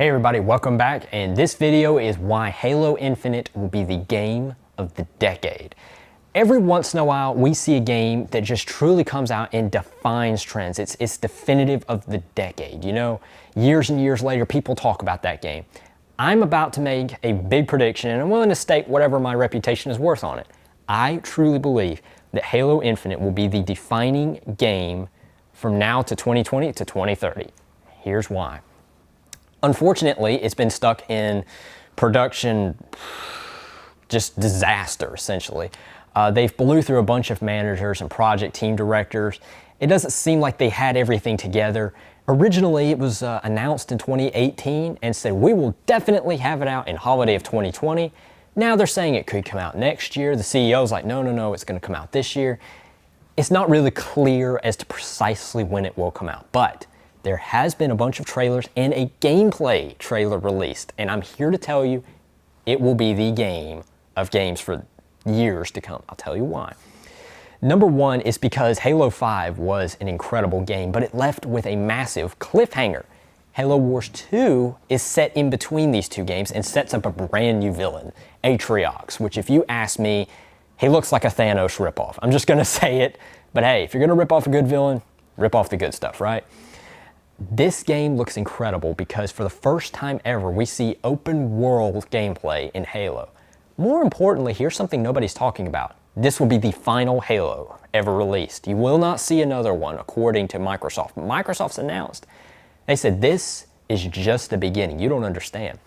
Hey everybody, welcome back, and this video is why Halo Infinite will be the game of the decade. Every once in a while, we see a game that just truly comes out and defines trends. It's definitive of the decade. You know, years and years later, people talk about that game. I'm about to make a big prediction, and I'm willing to stake whatever my reputation is worth on it. I truly believe that Halo Infinite will be the defining game from now to 2020 to 2030. Here's why. Unfortunately, it's been stuck in production, just disaster, essentially. They've blew through a bunch of managers and project team directors. It doesn't seem like they had everything together. Originally, it was announced in 2018 and said, we will definitely have it out in holiday of 2020. Now they're saying it could come out next year. The CEO's like, no, it's gonna come out this year. It's not really clear as to precisely when it will come out, but there has been a bunch of trailers and a gameplay trailer released, and I'm here to tell you it will be the game of games for years to come. I'll tell you why. Number one is because Halo 5 was an incredible game, but it left with a massive cliffhanger. Halo Wars 2 is set in between these two games and sets up a brand new villain, Atriox, which if you ask me, he looks like a Thanos ripoff. I'm just gonna say it, but hey, if you're gonna rip off a good villain, rip off the good stuff, right? This game looks incredible because for the first time ever, we see open world gameplay in Halo. More importantly, here's something nobody's talking about. This will be the final Halo ever released. You will not see another one, according to Microsoft. Microsoft's announced. They said this is just the beginning. You don't understand.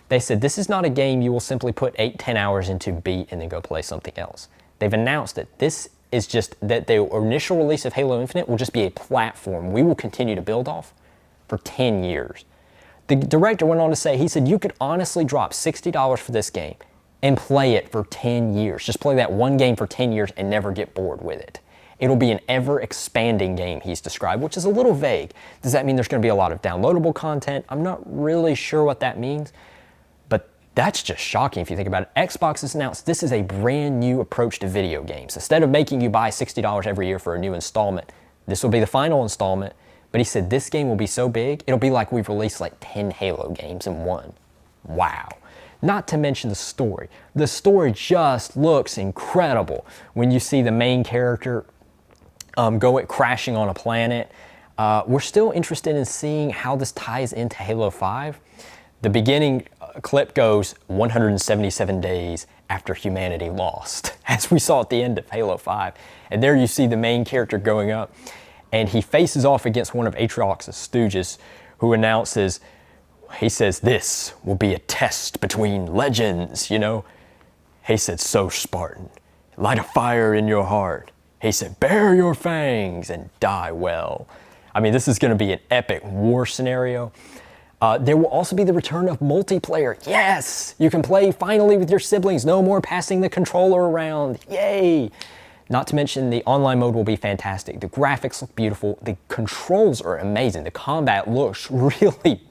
They said this is not a game you will simply put 8-10 hours into, beat, and then go play something else. They've announced that this is just that the initial release of Halo Infinite will just be a platform we will continue to build off for 10 years. The director went on to say, he said, you could honestly drop $60 for this game and play it for 10 years. Just play that one game for 10 years and never get bored with it. It'll be an ever-expanding game, he's described, which is a little vague. Does that mean there's gonna be a lot of downloadable content? I'm not really sure what that means, but that's just shocking if you think about it. Xbox has announced this is a brand new approach to video games. Instead of making you buy $60 every year for a new installment, this will be the final installment. But he said this game will be so big, it'll be like we've released like 10 Halo games in one. Wow. Not to mention the story. The story just looks incredible. When you see the main character go crashing on a planet, we're still interested in seeing how this ties into Halo 5. The beginning clip goes 177 days after humanity lost, as we saw at the end of Halo 5. And there you see the main character going up, and he faces off against one of Atriox's stooges, who announces, he says, this will be a test between legends, you know? He said, so Spartan, light a fire in your heart. He said, bare your fangs and die well. I mean, this is gonna be an epic war scenario. There will also be the return of multiplayer. Yes, you can play finally with your siblings. No more passing the controller around, yay. Not to mention the online mode will be fantastic. The graphics look beautiful. The controls are amazing. The combat looks really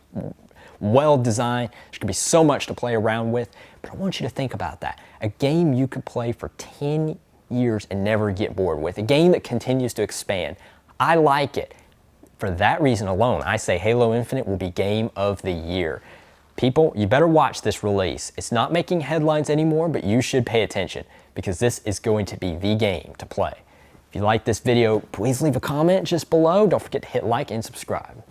well designed. There's gonna be so much to play around with, but I want you to think about that. A game you could play for 10 years and never get bored with. A game that continues to expand. I like it. For that reason alone, I say Halo Infinite will be game of the year. People, you better watch this release. It's not making headlines anymore, but you should pay attention because this is going to be the game to play. If you like this video, please leave a comment just below. Don't forget to hit like and subscribe.